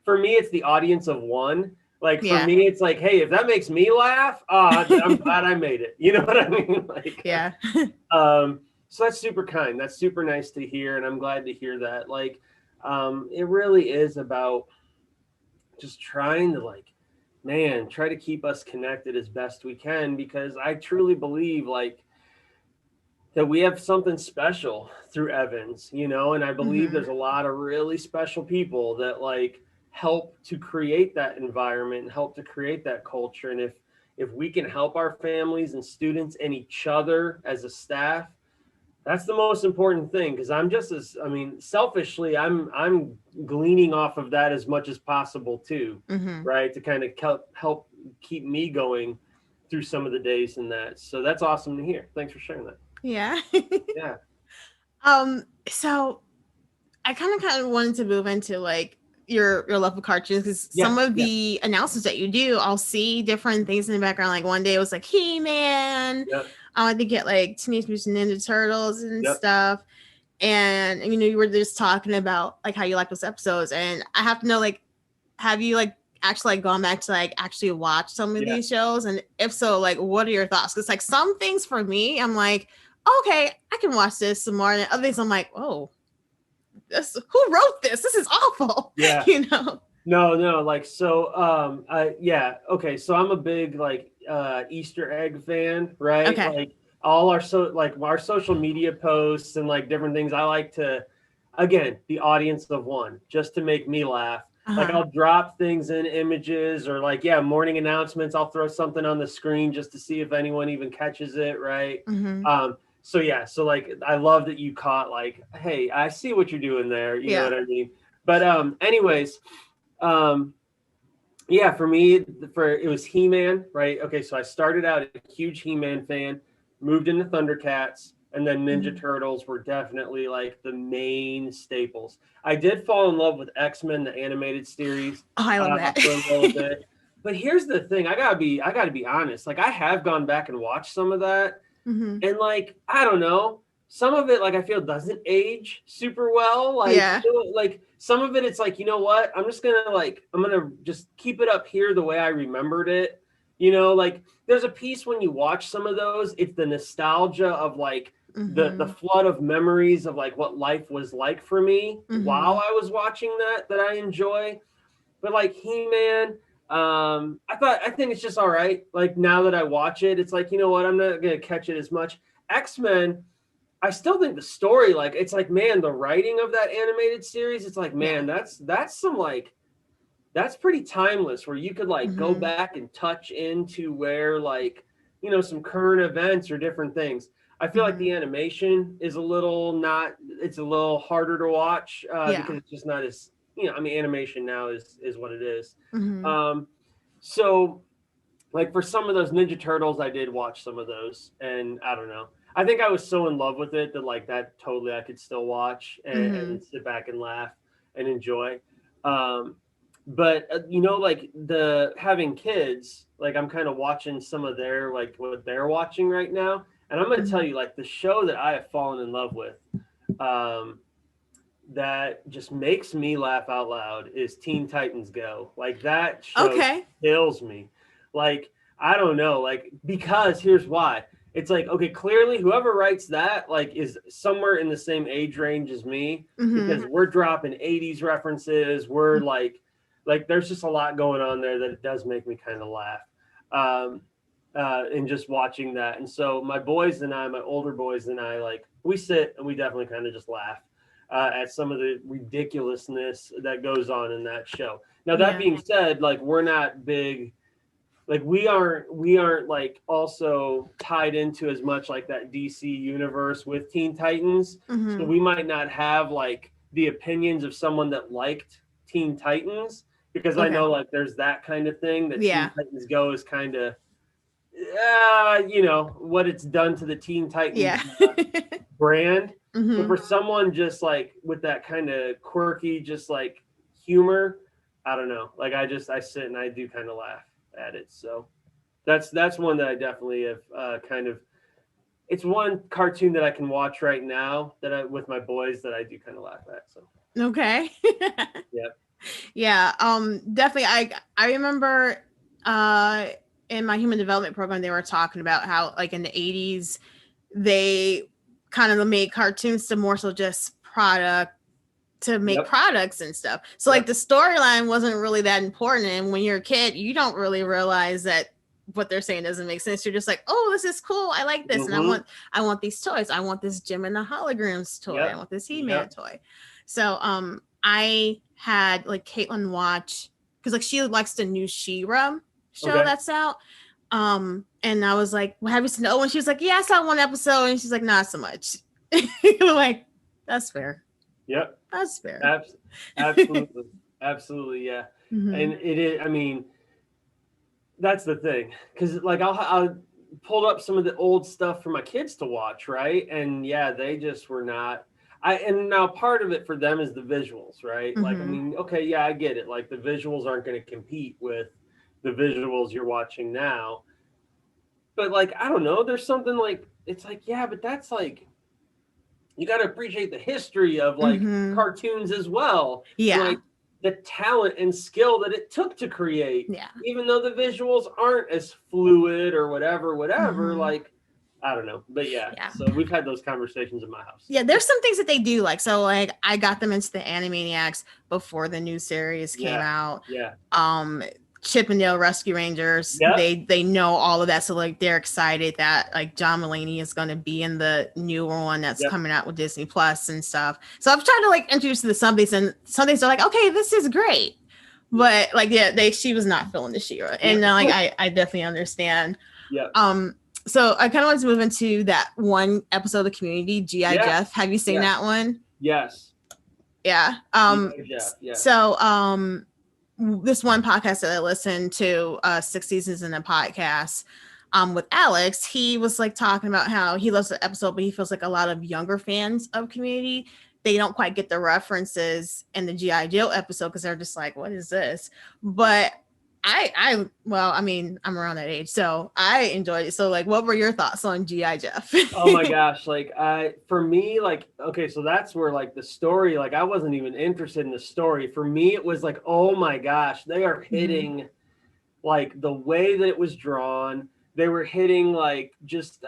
for me, it's the audience of one. Like for me, it's like, hey, if that makes me laugh, I'm glad I made it. You know what I mean? Like, so that's super kind. That's super nice to hear. And I'm glad to hear that. Like, it really is about just trying to try to keep us connected as best we can, because I truly believe like that we have something special through Evans, and I believe there's a lot of really special people that like help to create that environment and help to create that culture. And if we can help our families and students and each other as a staff, that's the most important thing, because selfishly, I'm gleaning off of that as much as possible too, right? To kind of help keep me going through some of the days and that. So that's awesome to hear. Thanks for sharing that. Yeah. Yeah. So I kind of wanted to move into like your love of cartoons, because some of the announcements that you do, I'll see different things in the background. Like one day it was like He-Man. I think it like Teenage Mutant Ninja Turtles and stuff. And you were just talking about like how you like those episodes, and I have to know, like, have you like actually like gone back to like actually watch some of these shows? And if so, like, what are your thoughts? Because like some things for me, I'm like, okay, I can watch this some more, and other things I'm like, oh, who wrote this? This is awful. Yeah. No, like, so okay, so I'm a big like Easter egg fan, right? Okay. Like all our social media posts and like different things, I like to, again, the audience of one, just to make me laugh. Like I'll drop things in images, or like morning announcements, I'll throw something on the screen just to see if anyone even catches it, right? So like I love that you caught like, hey, I see what you're doing there, you know what I mean? But anyways, for me, it was He-Man, right? Okay, so I started out a huge He-Man fan, moved into Thundercats, and then Ninja Turtles were definitely like the main staples. I did fall in love with X-Men, the animated series. Oh, I love that. For a little bit. But here's the thing, I gotta be honest. Like I have gone back and watched some of that, and like I don't know, some of it like I feel doesn't age super well. Like like some of it, it's like, you know what? I'm gonna just keep it up here the way I remembered it. Like there's a piece when you watch some of those, it's the nostalgia of like the flood of memories of like what life was like for me while I was watching that I enjoy. But like He-Man, I think it's just all right. Like now that I watch it, it's like, you know what, I'm not gonna catch it as much. X-Men, I still think the story, like, it's like, man, the writing of that animated series, it's like, man, that's some like, that's pretty timeless, where you could like go back and touch into where like, you know, some current events or different things. I feel like the animation is a little it's a little harder to watch because it's just not as, you know, I mean, animation now is what it is. So like for some of those Ninja Turtles, I did watch some of those, and I don't know. I think I was so in love with it that like that totally I could still watch and sit back and laugh and enjoy. But you know, like the having kids, like I'm kind of watching some of their like what they're watching right now, and I'm going to tell you, like the show that I have fallen in love with, that just makes me laugh out loud is Teen Titans Go. Like that show kills me. Like I don't know, like because here's why. It's like, okay, clearly whoever writes that like is somewhere in the same age range as me because we're dropping 80s references. We're like there's just a lot going on there that it does make me kind of laugh. And just watching that. And so my older boys and I, like we sit and we definitely kind of just laugh at some of the ridiculousness that goes on in that show. Now that being said, like we're not big, like we aren't like also tied into as much like that DC universe with Teen Titans. So we might not have like the opinions of someone that liked Teen Titans, because I know like there's that kind of thing that Teen Titans Go is kind of, you know, what it's done to the Teen Titans brand. But for someone just like with that kind of quirky, just like humor, I don't know. Like I sit and I do kind of laugh at it. So that's one that I definitely have kind of, it's one cartoon that I can watch right now that with my boys that I do kind of laugh at. So definitely. I remember in my human development program they were talking about how like in the 80s they kind of made cartoons to more so just make products and stuff. So like the storyline wasn't really that important, and when you're a kid you don't really realize that what they're saying doesn't make sense. You're just like, oh, this is cool, I like this, and I want these toys. I want this Jim and the Holograms toy. I want this He-Man toy. So I had like Caitlin watch, because like she likes the new She-Ra show that's out. And I was like, well, have you seen Owen? She was like, yeah, I saw one episode. And she's like, not so much. Like, that's fair. Yep. That's fair. Absolutely. Absolutely. Yeah. And it is, I mean, that's the thing. Cause like I'll pulled up some of the old stuff for my kids to watch. Right. And yeah, they just were not, and now part of it for them is the visuals, right? Like, I mean, okay, yeah, I get it. Like the visuals aren't going to compete with the visuals you're watching now. But like, I don't know, there's something like, it's like, yeah, but that's like, you got to appreciate the history of like cartoons as well. Yeah. Like the talent and skill that it took to create. Yeah. Even though the visuals aren't as fluid or whatever, like, I don't know. But yeah. So we've had those conversations in my house. Yeah, there's some things that they do like. So like I got them into the Animaniacs before the new series came out. Yeah. Chip and Dale Rescue Rangers. They know all of that. So like they're excited that like John Mulaney is going to be in the newer one that's coming out with Disney Plus and stuff. So I've tried to like introduce them to some things, and some things are like, okay, this is great. But like, she was not feeling the She-Ra. And like, I definitely understand. Yeah. So I kind of want to move into that one episode of Community, G.I. Jeff. Have you seen that one? Yes. Yeah. So this one podcast that I listened to, 6 Seasons in a Podcast, with Alex, he was like talking about how he loves the episode, but he feels like a lot of younger fans of Community, they don't quite get the references in the G.I. Joe episode because they're just like, what is this? But well, I mean, I'm around that age, so I enjoyed it. So like, what were your thoughts on G.I. Jeff? Oh my gosh. Like for me, like, okay, so that's where like the story, like I wasn't even interested in the story. For me, it was like, oh my gosh, they are hitting like the way that it was drawn. They were hitting like just,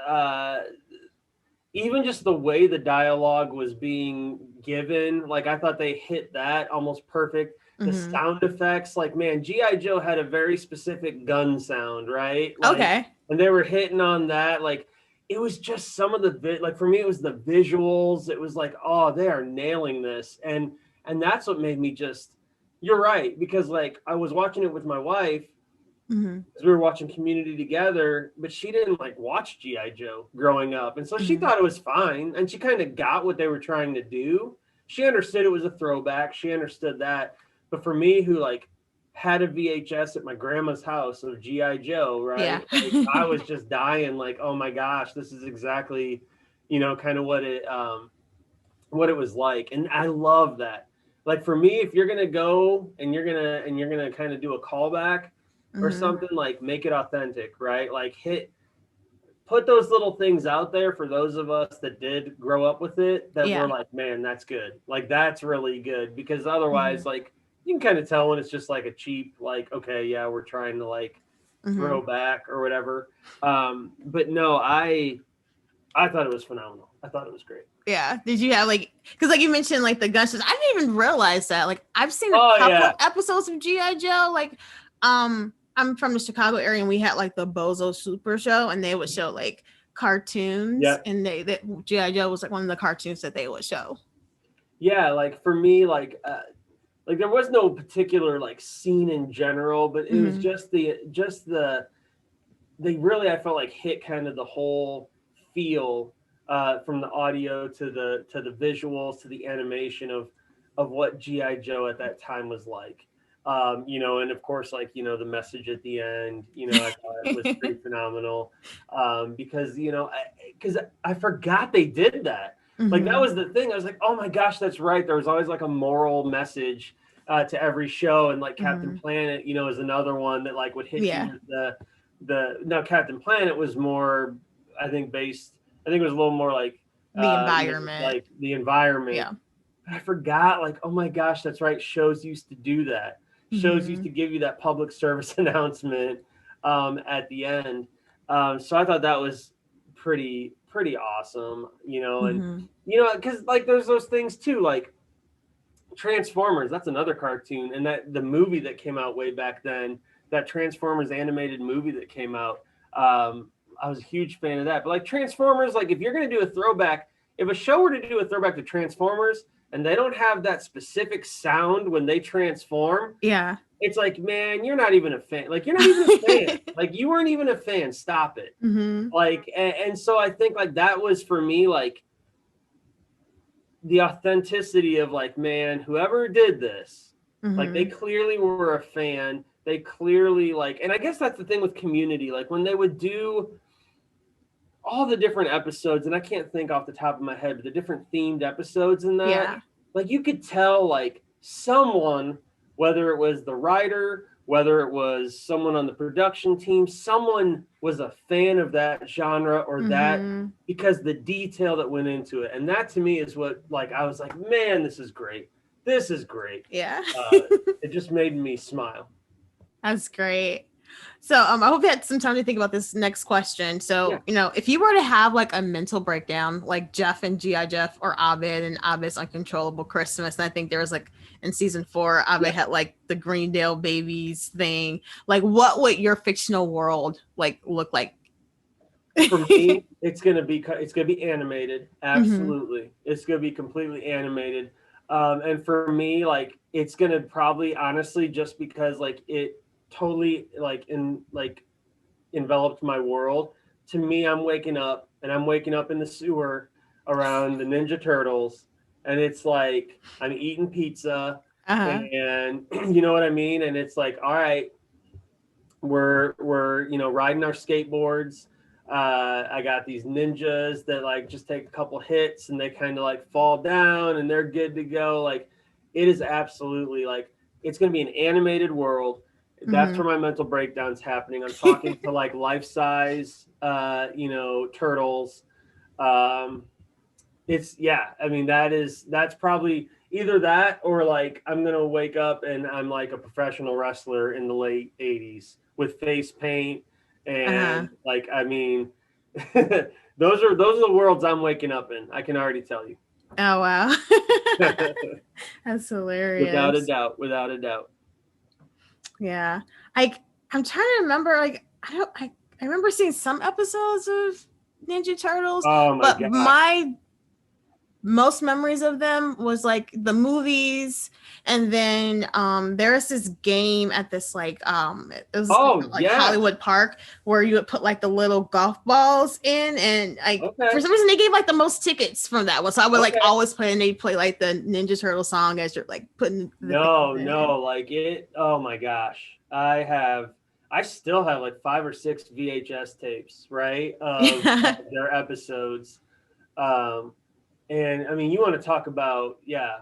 even just the way the dialogue was being given, like I thought they hit that almost perfect. The sound effects, like, man, G.I. Joe had a very specific gun sound, right? Like, Okay. and they were hitting on that. Like, it was just some of the, like, for me, it was the visuals. It was like, oh, they are nailing this. And that's what made me just, you're right. Because, like, I was watching it with my wife, because we were watching Community together, but she didn't like watch G.I. Joe growing up. And so she thought it was fine. And she kind of got what they were trying to do. She understood it was a throwback. She understood that. But for me, who like had a VHS at my grandma's house of G.I. Joe, right? Yeah. Like, I was just dying, like, oh my gosh, this is exactly, kind of what it was like. And I love that. Like, for me, if you're gonna go and you're gonna kind of do a callback or something, like, make it authentic, right? Like, put those little things out there for those of us that did grow up with it, that Yeah. we're like, man, that's good. Like, that's really good. Because otherwise, like, you can kind of tell when it's just like a cheap, like, okay, yeah, we're trying to like throw back or whatever. But no, I thought it was phenomenal. I thought it was great. Yeah. Did you have like, because like you mentioned like the gunshots, I didn't even realize that. Like I've seen a couple of episodes of G.I. Joe. Like, I'm from the Chicago area and we had like the Bozo Super Show and they would show like cartoons and that G.I. Joe was like one of the cartoons that they would show. Yeah, like for me, like there was no particular like scene in general, but it was just the they really, I felt like, hit kind of the whole feel, from the audio to the visuals to the animation of what G.I. Joe at that time was like. And of course, like, the message at the end, I thought it was pretty phenomenal. Because I forgot they did that. Like, that was the thing. I was like, oh my gosh, that's right. There was always like a moral message to every show, and like Captain Planet, is another one that like would hit you with now Captain Planet was more, I think it was a little more like the environment. Like the environment. Yeah. But I forgot, like, oh my gosh, that's right. Shows used to do that. Shows used to give you that public service announcement at the end. So I thought that was pretty awesome, and because like there's those things too, like Transformers. That's another cartoon, and that the movie that came out way back then, that Transformers animated movie that came out. I was a huge fan of that. But like Transformers, like if you're going to do a throwback, if a show were to do a throwback to Transformers and they don't have that specific sound when they transform, it's like, man, you're not even a fan. Like, you're not even a fan. Like, you weren't even a fan. Stop it. Like, and so I think like that was for me, like the authenticity of like, man, whoever did this, like they clearly were a fan. They clearly like, and I guess that's the thing with Community, like when they would do all the different episodes, and I can't think off the top of my head, but the different themed episodes in that, like you could tell like someone, whether it was the writer, whether it was someone on the production team, someone was a fan of that genre or that, because the detail that went into it. And that to me is what, like, I was like, man, this is great. This is great. Yeah. It just made me smile. That's great. So I hope you had some time to think about this next question. So, if you were to have like a mental breakdown, like Jeff and G.I. Jeff, or Abed and Abed's Uncontrollable Christmas, and I think there was like in season 4, Abed had like the Greendale babies thing. Like, what would your fictional world like look like? For me, it's gonna be animated. Absolutely, it's gonna be completely animated. And for me, like, it's gonna probably, honestly, just because like it totally like enveloped my world. To me, I'm waking up in the sewer around the Ninja Turtles, and it's like I'm eating pizza, and you know what I mean? And it's like, all right, we're riding our skateboards. I got these ninjas that like just take a couple hits and they kind of like fall down and they're good to go. Like, it is absolutely like, it's going to be an animated world. That's where my mental breakdown's happening. I'm talking to like life-size, turtles. It's, I mean, that's probably either that or like I'm going to wake up and I'm like a professional wrestler in the late 80s with face paint. And like, I mean, those are the worlds I'm waking up in. I can already tell you. Oh wow. That's hilarious. Without a doubt, without a doubt. Yeah. I'm trying to remember, like, I remember seeing some episodes of Ninja Turtles, Oh my but gosh. my most memories of them was like the movies, and then there's this game at this like it was like yes. Hollywood Park where you would put like the little golf balls in, and like Okay. for some reason they gave like the most tickets from that one, so I would like Okay. always play, and they play like the Ninja Turtle song as you're like putting the like it. Oh my gosh, I still have like 5 or 6 VHS tapes, right, of their episodes. And I mean, you want to talk about,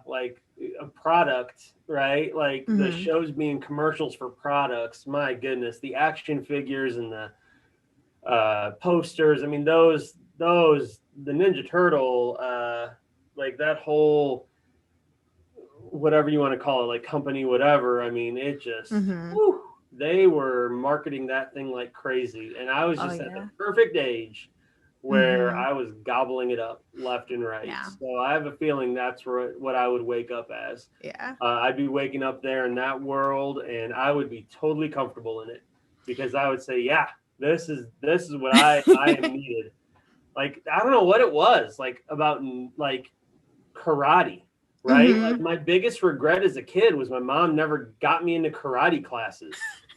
like a product, right? Like the shows being commercials for products. My goodness, the action figures and the posters. I mean, those the Ninja Turtle, like that whole, whatever you want to call it, like company, whatever. I mean, it just, whew, they were marketing that thing like crazy. And I was just at the perfect age where I was gobbling it up left and right. Yeah. So I have a feeling that's what I would wake up as. Yeah. I'd be waking up there in that world, and I would be totally comfortable in it, because I would say, yeah, this is what I am needed. Like, I don't know what it was like about like karate, right? Like my biggest regret as a kid was my mom never got me into karate classes.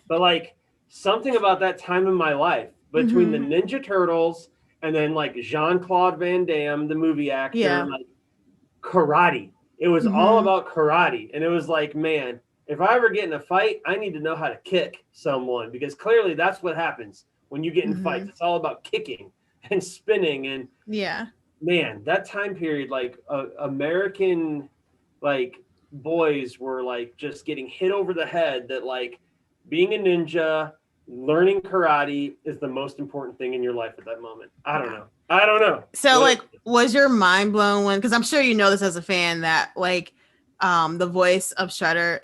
But like something about that time in my life, between the Ninja Turtles and then like Jean-Claude Van Damme, the movie actor, like karate. It was all about karate. And it was like, man, if I ever get in a fight, I need to know how to kick someone, because clearly that's what happens when you get in fights. It's all about kicking and spinning. And man, that time period, like American like boys were like just getting hit over the head that like being a ninja, learning karate is the most important thing in your life at that moment. I don't know. So like, was your mind blown when, because I'm sure you know this as a fan, that like the voice of Shredder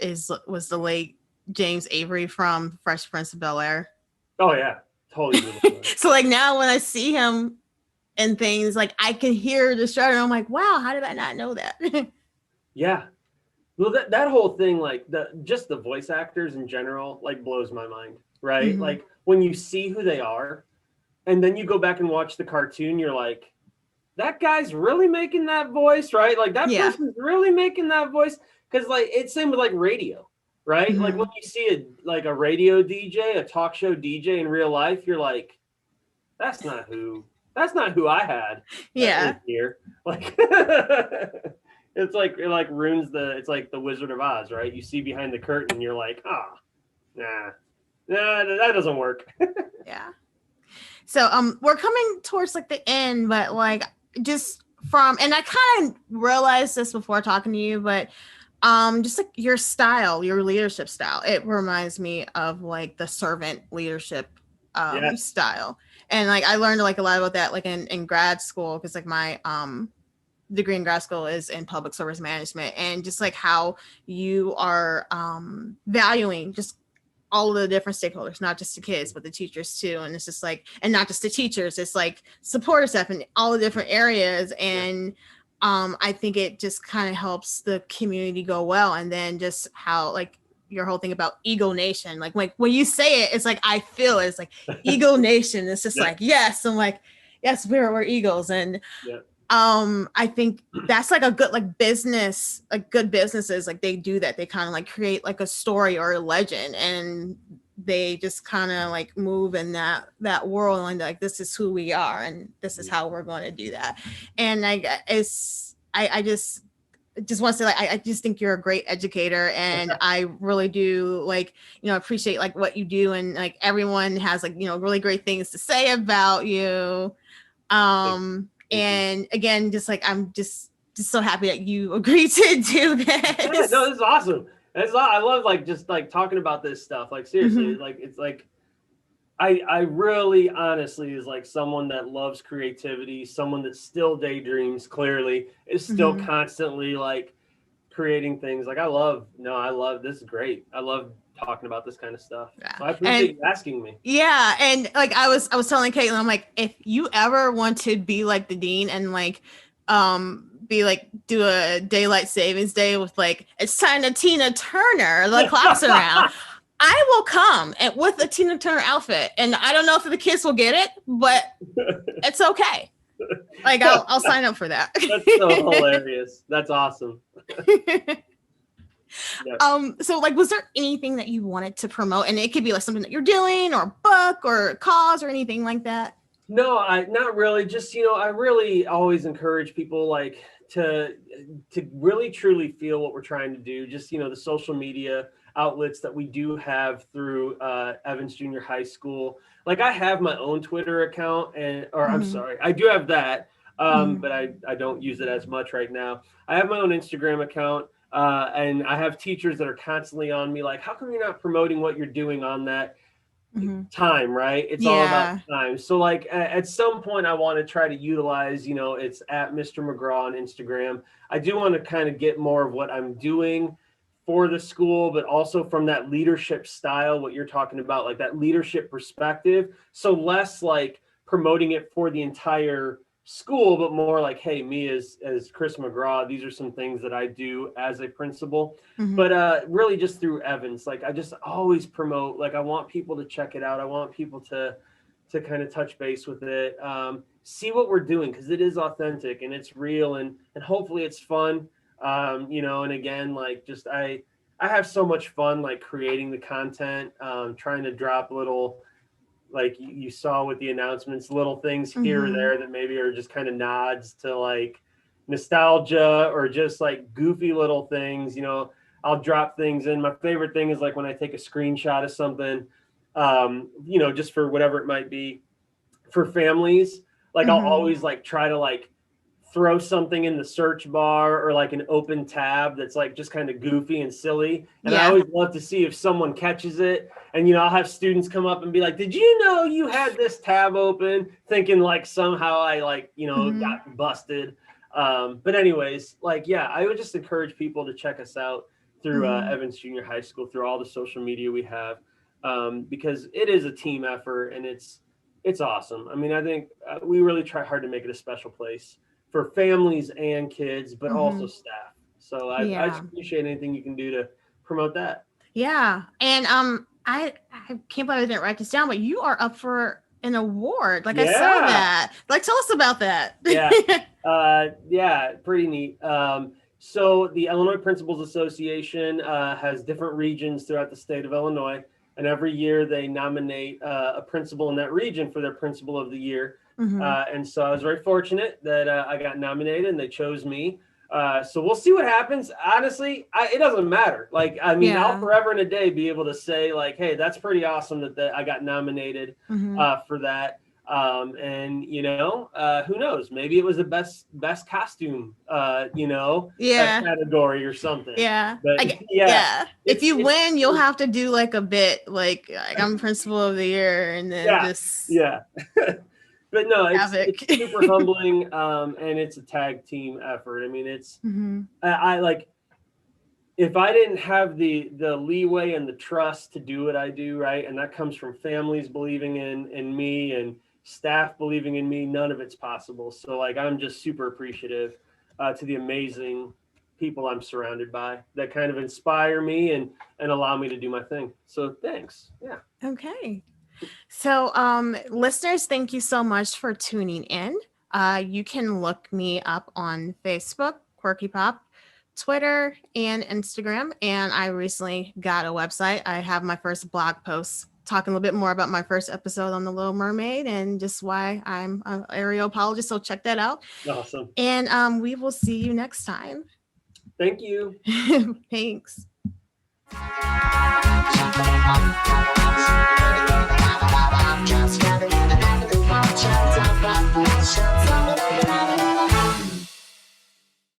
was the late James Avery from Fresh Prince of Bel-Air? Oh yeah, totally. So like now when I see him and things, like I can hear the Shredder, and I'm like, wow, how did I not know that? Yeah. Well, that whole thing, like just the voice actors in general, like blows my mind, right? Like when you see who they are, and then you go back and watch the cartoon, you're like, that guy's really making that voice, right? Like that person's really making that voice. Because like it's same with like radio, right? Like when you see a radio DJ, a talk show DJ in real life, you're like, that's not who I had. Yeah. Here. Like it's like it ruins it's like the Wizard of Oz, right? You see behind the curtain and you're like, nah, that doesn't work. Yeah. So we're coming towards like the end, but like just and I kind of realized this before talking to you, but just like your style, your leadership style, it reminds me of like the servant leadership style. And like I learned like a lot about that like in grad school, because like my degree in grad school is in public service management, and just like how you are valuing just all of the different stakeholders, not just the kids, but the teachers too. And it's just like, and not just the teachers, it's like support staff in all the different areas. And I think it just kind of helps the community go well. And then just how like your whole thing about Eagle Nation, like when you say it, it's like, I feel it. It's like Eagle Nation. It's just like, yes. I'm like, yes, we're Eagles. And I think that's like a good like business, like good businesses, like they do that. They kind of like create like a story or a legend, and they just kind of like move in that world, and like this is who we are, and this is how we're going to do that. And I just want to say, like, I just think you're a great educator, and I really do like, appreciate like what you do, and like everyone has like, really great things to say about you. And again, just like, I'm just so happy that you agreed to do this. Yeah, no, this is awesome. I love like just like talking about this stuff. Like seriously, like it's like I really honestly is like someone that loves creativity, someone that still daydreams, clearly is still constantly like creating things. Like I love this is great. I love talking about this kind of stuff. Yeah. So I appreciate you asking me. Yeah. And like I was telling Caitlin, I'm like, if you ever want to be like the dean and like be like do a daylight savings day with like it's time to Tina Turner, the clock's around, I will come and with a Tina Turner outfit. And I don't know if the kids will get it, but it's okay. Like I'll sign up for that. That's so hilarious. That's awesome. Yeah. So like, was there anything that you wanted to promote? And it could be like something that you're doing or a book or a cause or anything like that. No, not really. Just, I really always encourage people like to really truly feel what we're trying to do. Just, the social media outlets that we do have through Evans Junior High School. Like I have my own Twitter account I'm sorry, I do have that. But I don't use it as much right now. I have my own Instagram account. And I have teachers that are constantly on me like, how come you're not promoting what you're doing on that time, right? It's all about time. So like at some point I want to try to utilize, it's at Mr. McGraw on Instagram. I do want to kind of get more of what I'm doing for the school, but also from that leadership style, what you're talking about, like that leadership perspective. So less like promoting it for the entire school, but more like, hey, me as Chris McGraw, these are some things that I do as a principal, but really just through Evans. Like I just always promote, like I want people to check it out. I want people to kind of touch base with it, see what we're doing, because it is authentic and it's real and hopefully it's fun. And again, like just I have so much fun like creating the content, trying to drop little, like you saw with the announcements, little things here or there that maybe are just kind of nods to like nostalgia or just like goofy little things. I'll drop things in. My favorite thing is like when I take a screenshot of something, just for whatever it might be for families, like I'll always like try to like throw something in the search bar or like an open tab that's like just kind of goofy and silly. And I always love to see if someone catches it. And, I'll have students come up and be like, did you know you had this tab open? Thinking like somehow I like, got busted. But anyways, like, yeah, I would just encourage people to check us out through Evans Junior High School, through all the social media we have, because it is a team effort and it's awesome. I mean, I think we really try hard to make it a special place for families and kids, but also staff. So I appreciate anything you can do to promote that. Yeah. And I can't believe I didn't write this down, but you are up for an award. Like I saw that. Like tell us about that. Pretty neat. So the Illinois Principals Association has different regions throughout the state of Illinois. And every year they nominate a principal in that region for their principal of the year. And so I was very fortunate that I got nominated and they chose me. So we'll see what happens. Honestly, it doesn't matter. Like, I mean, I'll forever and a day be able to say like, hey, that's pretty awesome that I got nominated for that. And who knows? Maybe it was the best costume, category or something. Yeah. But, if you win, you'll have to do like a bit like I'm principal of the year and then But no, it's super humbling, and it's a tag team effort. I mean, it's I like if I didn't have the leeway and the trust to do what I do, right, and that comes from families believing in me and staff believing in me, none of it's possible. So like I'm just super appreciative to the amazing people I'm surrounded by that kind of inspire me and allow me to do my thing. So thanks. Yeah. Okay. So listeners, thank you so much for tuning in. You can look me up on Facebook, Quirky Pop, Twitter, and Instagram. And I recently got a website. I have my first blog post talking a little bit more about my first episode on The Little Mermaid and just why I'm an aeroapologist. So check that out. Awesome. And we will see you next time. Thank you. Thanks. Just